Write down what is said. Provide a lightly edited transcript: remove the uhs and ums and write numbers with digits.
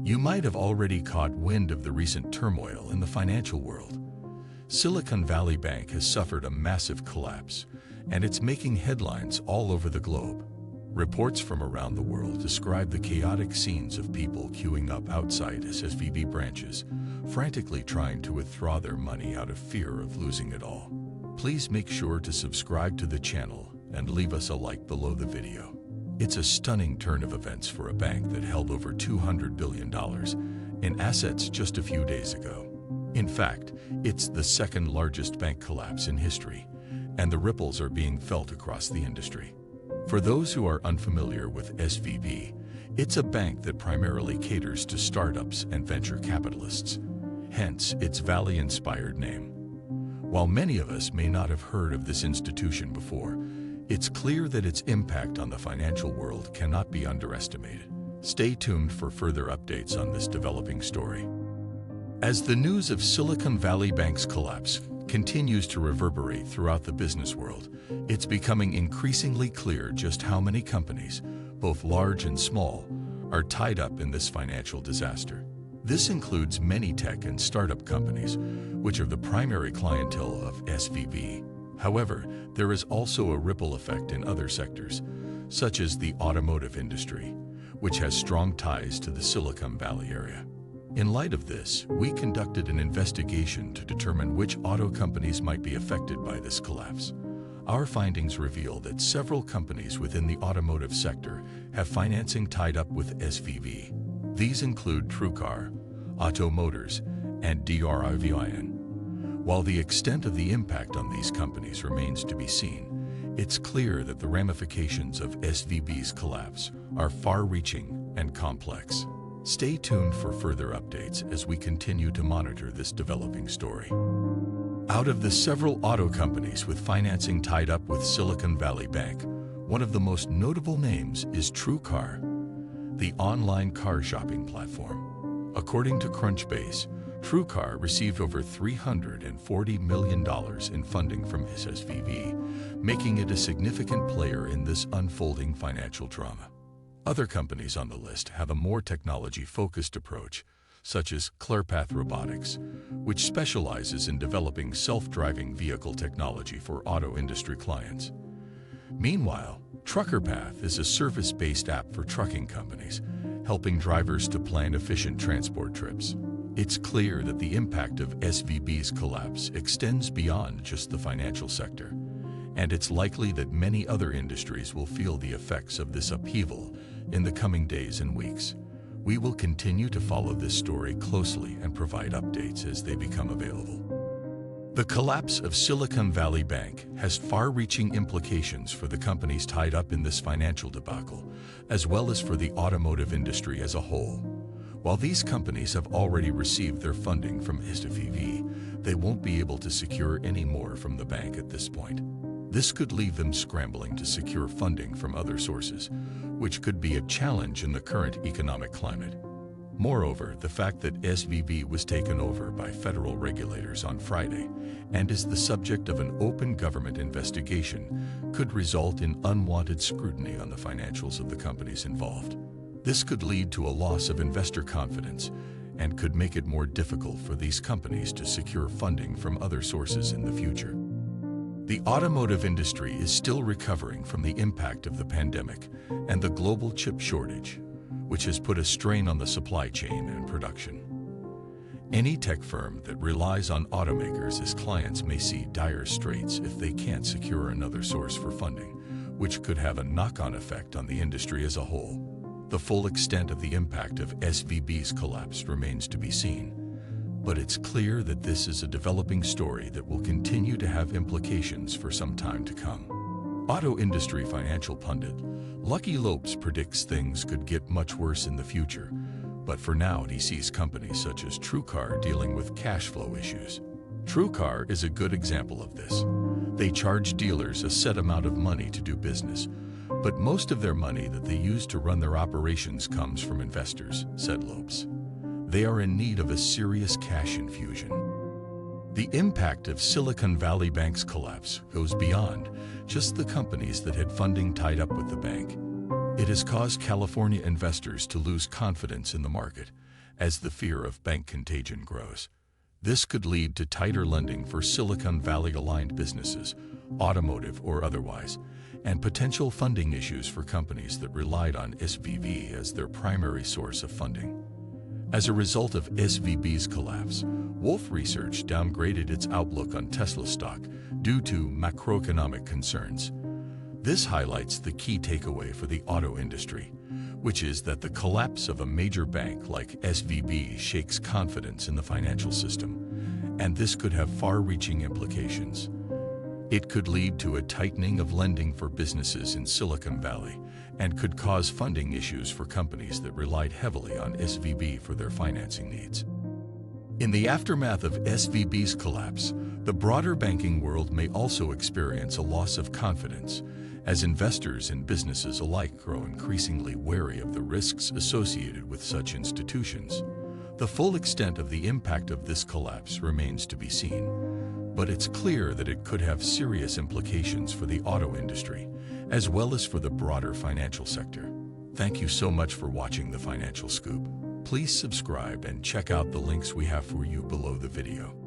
You might have already caught wind of the recent turmoil in the financial world. Silicon Valley Bank has suffered a massive collapse, and it's making headlines all over the globe. Reports from around the world describe the chaotic scenes of people queuing up outside SVB branches, frantically trying to withdraw their money out of fear of losing it all. Please make sure to subscribe to the channel and leave us a like below the video. It's a stunning turn of events for a bank that held over $200 billion in assets just a few days ago. In fact, it's the second largest bank collapse in history, and the ripples are being felt across the industry. For those who are unfamiliar with SVB, it's a bank that primarily caters to startups and venture capitalists, hence its Valley-inspired name. While many of us may not have heard of this institution before, it's clear that its impact on the financial world cannot be underestimated. Stay tuned for further updates on this developing story. As the news of Silicon Valley Bank's collapse continues to reverberate throughout the business world, it's becoming increasingly clear just how many companies, both large and small, are tied up in this financial disaster. This includes many tech and startup companies, which are the primary clientele of SVB. However, there is also a ripple effect in other sectors, such as the automotive industry, which has strong ties to the Silicon Valley area. In light of this, we conducted an investigation to determine which auto companies might be affected by this collapse. Our findings reveal that several companies within the automotive sector have financing tied up with SVB. These include TrueCar, OTTO Motors, and DRIVIN. While the extent of the impact on these companies remains to be seen, it's clear that the ramifications of SVB's collapse are far-reaching and complex. Stay tuned for further updates as we continue to monitor this developing story. Out of the several auto companies with financing tied up with Silicon Valley Bank, one of the most notable names is TrueCar, the online car shopping platform. According to Crunchbase, TrueCar received over $340 million in funding from SVB, making it a significant player in this unfolding financial drama. Other companies on the list have a more technology-focused approach, such as Clearpath Robotics, which specializes in developing self-driving vehicle technology for auto industry clients. Meanwhile, TruckerPath is a service-based app for trucking companies, helping drivers to plan efficient transport trips. It's clear that the impact of SVB's collapse extends beyond just the financial sector, and it's likely that many other industries will feel the effects of this upheaval in the coming days and weeks. We will continue to follow this story closely and provide updates as they become available. The collapse of Silicon Valley Bank has far-reaching implications for the companies tied up in this financial debacle, as well as for the automotive industry as a whole. While these companies have already received their funding from SVB, they won't be able to secure any more from the bank at this point. This could leave them scrambling to secure funding from other sources, which could be a challenge in the current economic climate. Moreover, the fact that SVB was taken over by federal regulators on Friday and is the subject of an open government investigation could result in unwanted scrutiny on the financials of the companies involved. This could lead to a loss of investor confidence and could make it more difficult for these companies to secure funding from other sources in the future. The automotive industry is still recovering from the impact of the pandemic and the global chip shortage, which has put a strain on the supply chain and production. Any tech firm that relies on automakers as clients may see dire straits if they can't secure another source for funding, which could have a knock-on effect on the industry as a whole. The full extent of the impact of SVB's collapse remains to be seen, but it's clear that this is a developing story that will continue to have implications for some time to come. Auto industry financial pundit Lucky Lopes predicts things could get much worse in the future, but for now he sees companies such as TrueCar dealing with cash flow issues. TrueCar is a good example of this. They charge dealers a set amount of money to do business, but most of their money that they use to run their operations comes from investors, said Lopes. They are in need of a serious cash infusion. The impact of Silicon Valley Bank's collapse goes beyond just the companies that had funding tied up with the bank. It has caused California investors to lose confidence in the market as the fear of bank contagion grows. This could lead to tighter lending for Silicon Valley-aligned businesses, automotive or otherwise, and potential funding issues for companies that relied on SVB as their primary source of funding. As a result of SVB's collapse, Wolfe Research downgraded its outlook on Tesla stock due to macroeconomic concerns. This highlights the key takeaway for the auto industry, which is that the collapse of a major bank like SVB shakes confidence in the financial system, and this could have far-reaching implications. It could lead to a tightening of lending for businesses in Silicon Valley and could cause funding issues for companies that relied heavily on SVB for their financing needs. In the aftermath of SVB's collapse, the broader banking world may also experience a loss of confidence, as investors and businesses alike grow increasingly wary of the risks associated with such institutions. The full extent of the impact of this collapse remains to be seen, but it's clear that it could have serious implications for the auto industry, as well as for the broader financial sector. Thank you so much for watching The Financial Scoop. Please subscribe and check out the links we have for you below the video.